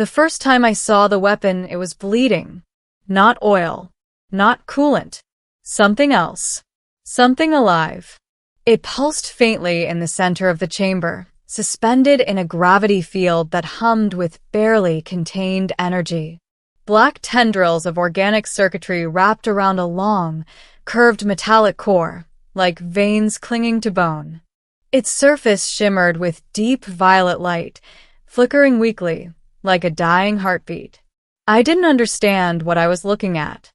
The first time I saw the weapon, it was bleeding. Not oil. Not coolant. Something else. Something alive. It pulsed faintly in the center of the chamber, suspended in a gravity field that hummed with barely contained energy. Black tendrils of organic circuitry wrapped around a long, curved metallic core, like veins clinging to bone. Its surface shimmered with deep violet light, flickering weakly, like a dying heartbeat. I didn't understand what I was looking at,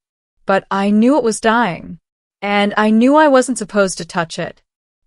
but I knew it was dying, and I knew I wasn't supposed to touch it.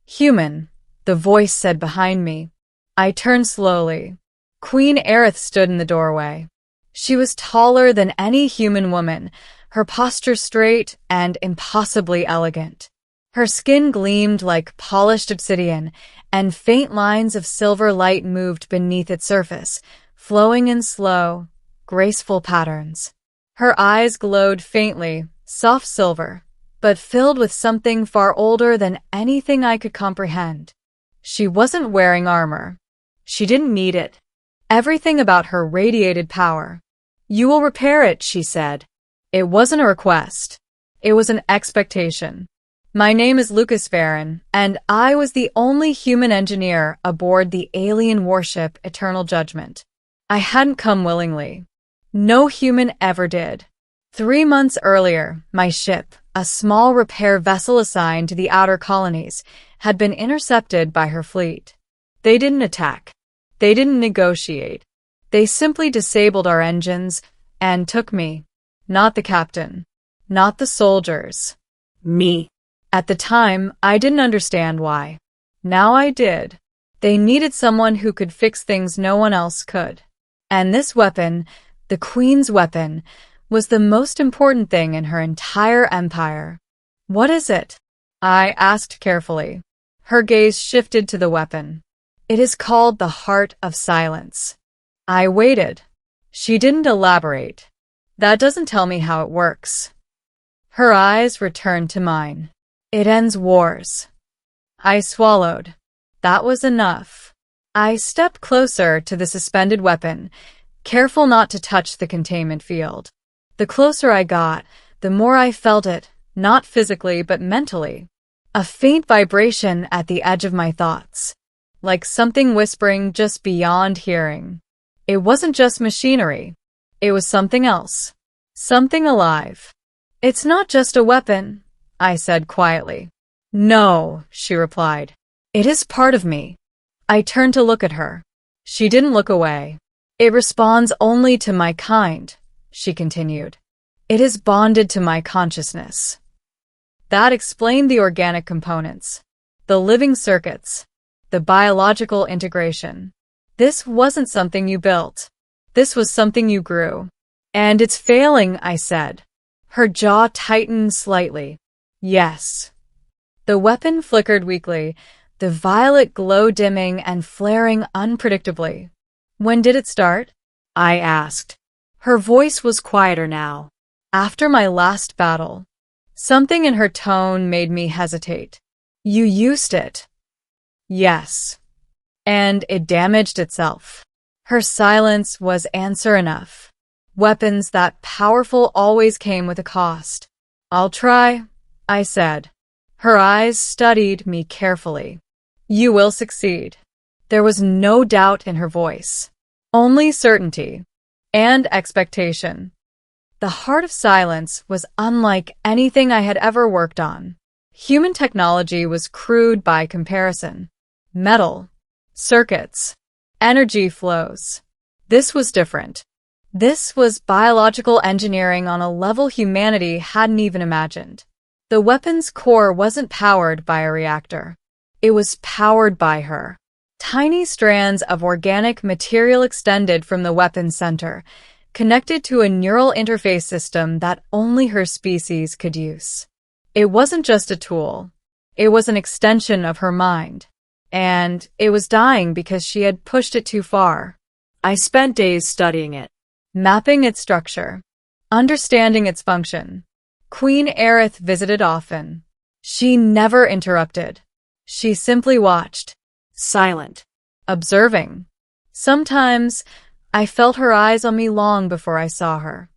Human, the voice said behind me. I turned slowly. Queen Aerith stood in the doorway. She was taller than any human woman, her posture straight and impossibly elegant. Her skin gleamed like polished obsidian, and faint lines of silver light moved beneath its surface, flowing in slow, graceful patterns. Her eyes glowed faintly, soft silver, but filled with something far older than anything I could comprehend. She wasn't wearing armor. She didn't need it. Everything about her radiated power. "You will repair it," she said. It wasn't a request. It was an expectation. My name is Lucas Farron, and I was the only human engineer aboard the alien warship Eternal Judgment. I hadn't come willingly. No human ever did. 3 months earlier, my ship, a small repair vessel assigned to the outer colonies, had been intercepted by her fleet. They didn't attack. They didn't negotiate. They simply disabled our engines and took me. Not the captain. Not the soldiers. Me. At the time, I didn't understand why. Now I did. They needed someone who could fix things no one else could. And this weapon, the Queen's weapon, was the most important thing in her entire empire. "What is it?" I asked carefully. Her gaze shifted to the weapon. "It is called the Heart of Silence." I waited. She didn't elaborate. "That doesn't tell me how it works." Her eyes returned to mine. "It ends wars." I swallowed. That was enough. I stepped closer to the suspended weapon, careful not to touch the containment field. The closer I got, the more I felt it, not physically but mentally. A faint vibration at the edge of my thoughts, like something whispering just beyond hearing. It wasn't just machinery. It was something else. Something alive. "It's not just a weapon," I said quietly. "No," she replied. "It is part of me." I turned to look at her. She didn't look away. "It responds only to my kind," she continued. "It is bonded to my consciousness." That explained the organic components, the living circuits, the biological integration. This wasn't something you built. This was something you grew. "And it's failing," I said. Her jaw tightened slightly. "Yes." The weapon flickered weakly, the violet glow dimming and flaring unpredictably. "When did it start?" I asked. Her voice was quieter now. "After my last battle." Something in her tone made me hesitate. "You used it." "Yes." "And it damaged itself." Her silence was answer enough. Weapons that powerful always came with a cost. "I'll try," I said. Her eyes studied me carefully. "You will succeed." There was no doubt in her voice. Only certainty. And expectation. The Heart of Silence was unlike anything I had ever worked on. Human technology was crude by comparison. Metal. Circuits. Energy flows. This was different. This was biological engineering on a level humanity hadn't even imagined. The weapon's core wasn't powered by a reactor. It was powered by her. Tiny strands of organic material extended from the weapon center, connected to a neural interface system that only her species could use. It wasn't just a tool. It was an extension of her mind. And it was dying because she had pushed it too far. I spent days studying it, mapping its structure, understanding its function. Queen Aerith visited often. She never interrupted. She simply watched, silent, observing. Sometimes I felt her eyes on me long before I saw her.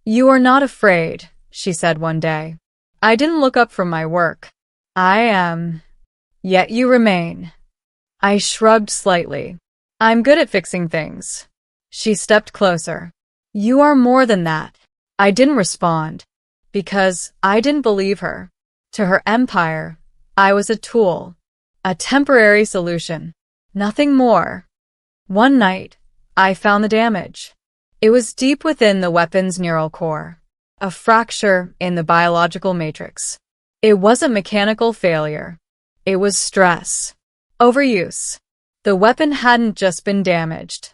"You are not afraid," she said one day. I didn't look up from my work. "I am. Yet you remain." I shrugged slightly. "I'm good at fixing things." She stepped closer. "You are more than that." I didn't respond, because I didn't believe her. To her empire, I was a tool, a temporary solution, nothing more. One night, I found the damage. It was deep within the weapon's neural core, a fracture in the biological matrix. It wasn't mechanical failure. It was stress. Overuse. The weapon hadn't just been damaged.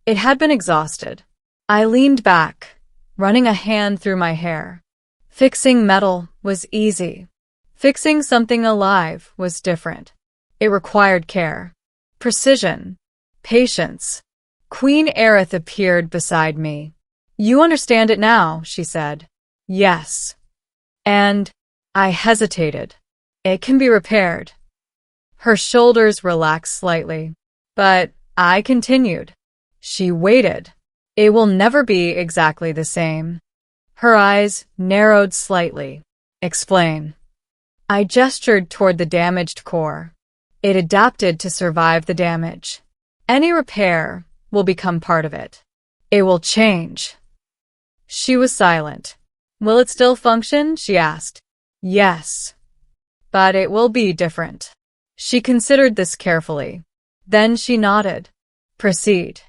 It had been exhausted. I leaned back, running a hand through my hair. Fixing metal was easy. Fixing something alive was different. It required care, precision, patience. Queen Aerith appeared beside me. "You understand it now," she said. "Yes." And I hesitated. "It can be repaired." Her shoulders relaxed slightly, but I continued. She waited. "It will never be exactly the same." Her eyes narrowed slightly. "Explain." I gestured toward the damaged core. It adapted to survive the damage. Any repair will become part of it. It will change. She was silent. "Will it still function?" she asked. "Yes. But it will be different." She considered this carefully. Then she nodded. "Proceed."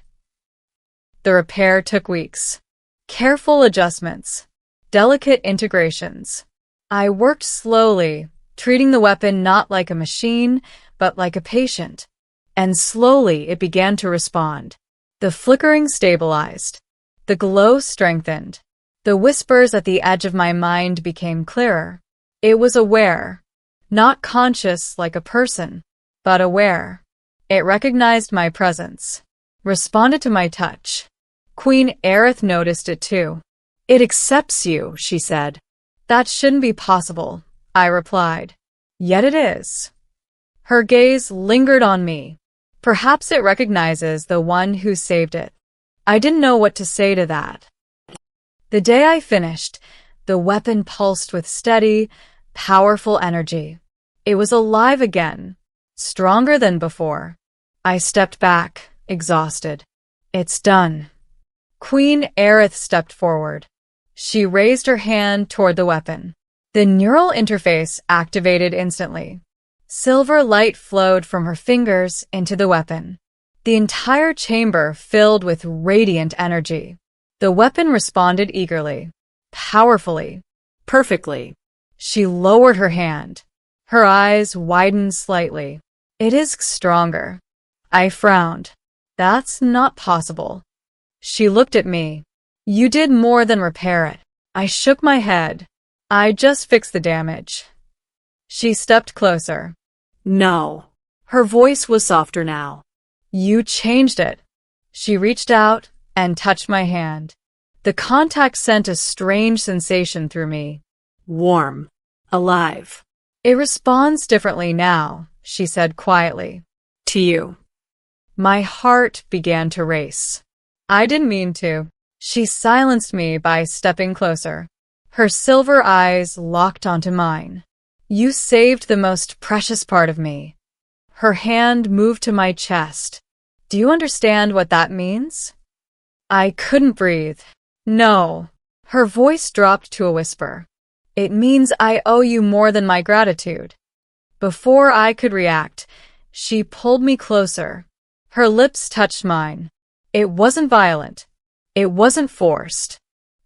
The repair took weeks. Careful adjustments. Delicate integrations. I worked slowly, treating the weapon not like a machine, but like a patient. And slowly it began to respond. The flickering stabilized. The glow strengthened. The whispers at the edge of my mind became clearer. It was aware. Not conscious like a person, but aware. It recognized my presence. Responded to my touch. Queen Aerith noticed it too. "It accepts you," she said. "That shouldn't be possible," I replied. "Yet it is." Her gaze lingered on me. Perhaps it recognizes the one who saved it. I didn't know what to say to that. The day I finished, the weapon pulsed with steady, powerful energy. It was alive again, stronger than before. I stepped back, exhausted. "It's done." Queen Aerith stepped forward. She raised her hand toward the weapon. The neural interface activated instantly. Silver light flowed from her fingers into the weapon. The entire chamber filled with radiant energy. The weapon responded eagerly, powerfully, perfectly. She lowered her hand. Her eyes widened slightly. "It is stronger." I frowned. "That's not possible." She looked at me. "You did more than repair it." I shook my head. "I just fixed the damage." She stepped closer. "No." Her voice was softer now. "You changed it." She reached out and touched my hand. The contact sent a strange sensation through me. Warm. Alive. "It responds differently now," she said quietly. "To you." My heart began to race. I didn't mean to. She silenced me by stepping closer. Her silver eyes locked onto mine. "You saved the most precious part of me." Her hand moved to my chest. "Do you understand what that means?" I couldn't breathe. "No." Her voice dropped to a whisper. "It means I owe you more than my gratitude." Before I could react, she pulled me closer. Her lips touched mine. It wasn't violent. It wasn't forced.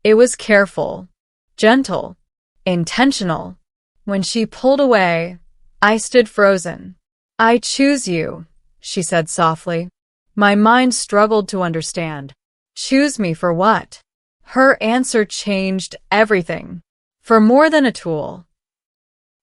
It was careful, gentle, intentional. When she pulled away, I stood frozen. "I choose you," she said softly. My mind struggled to understand. Choose me for what? Her answer changed everything. For more than a tool.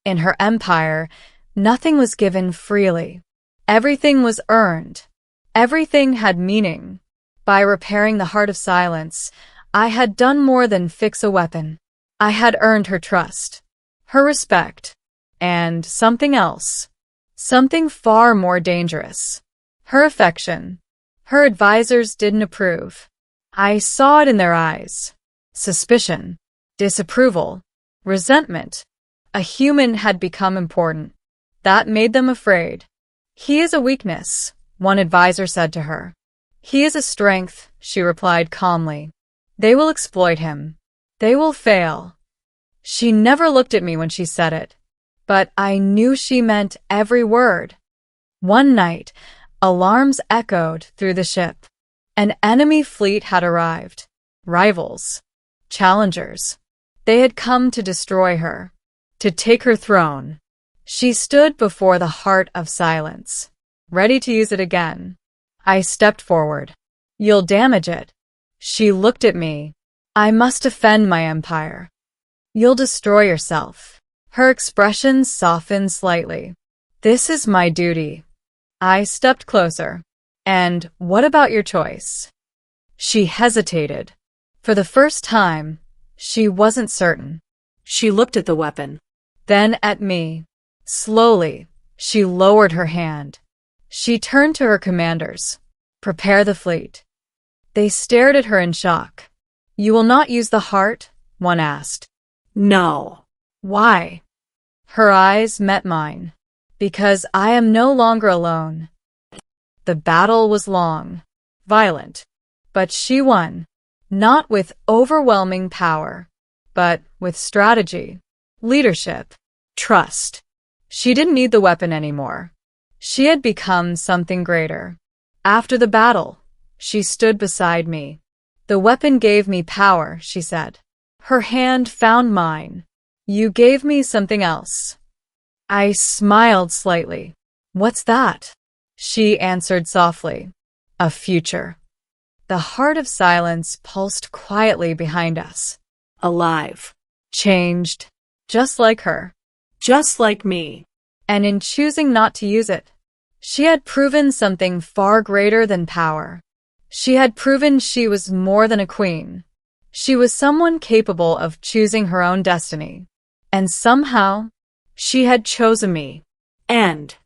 In her empire, nothing was given freely. Everything was earned. Everything had meaning. By repairing the heart of silence, I had done more than fix a weapon. I had earned her trust, her respect, and something else. Something far more dangerous. Her affection. Her advisors didn't approve. I saw it in their eyes. Suspicion, disapproval, resentment. A human had become important. That made them afraid. He is a weakness, one advisor said to her. He is a strength, she replied calmly. They will exploit him. They will fail. She never looked at me when she said it, but I knew she meant every word. One night, alarms echoed through the ship. An enemy fleet had arrived. Rivals. Challengers. They had come to destroy her, to take her throne. She stood before the heart of silence, ready to use it again. I stepped forward. You'll damage it. She looked at me. I must defend my empire. You'll destroy yourself. Her expression softened slightly. This is my duty. I stepped closer. And what about your choice? She hesitated. For the first time, she wasn't certain. She looked at the weapon. Then at me. Slowly, she lowered her hand. She turned to her commanders. Prepare the fleet. They stared at her in shock. You will not use the heart? One asked. No. Why? Her eyes met mine. Because I am no longer alone. The battle was long, violent, but she won. Not with overwhelming power, but with strategy, leadership, trust. She didn't need the weapon anymore. She had become something greater. After the battle, she stood beside me. The weapon gave me power, she said. Her hand found mine. You gave me something else. I smiled slightly. What's that? She answered softly. A future. The heart of silence pulsed quietly behind us. Alive. Changed. Just like her. Just like me. And in choosing not to use it, she had proven something far greater than power. She had proven she was more than a queen. She was someone capable of choosing her own destiny. And somehow, she had chosen me. And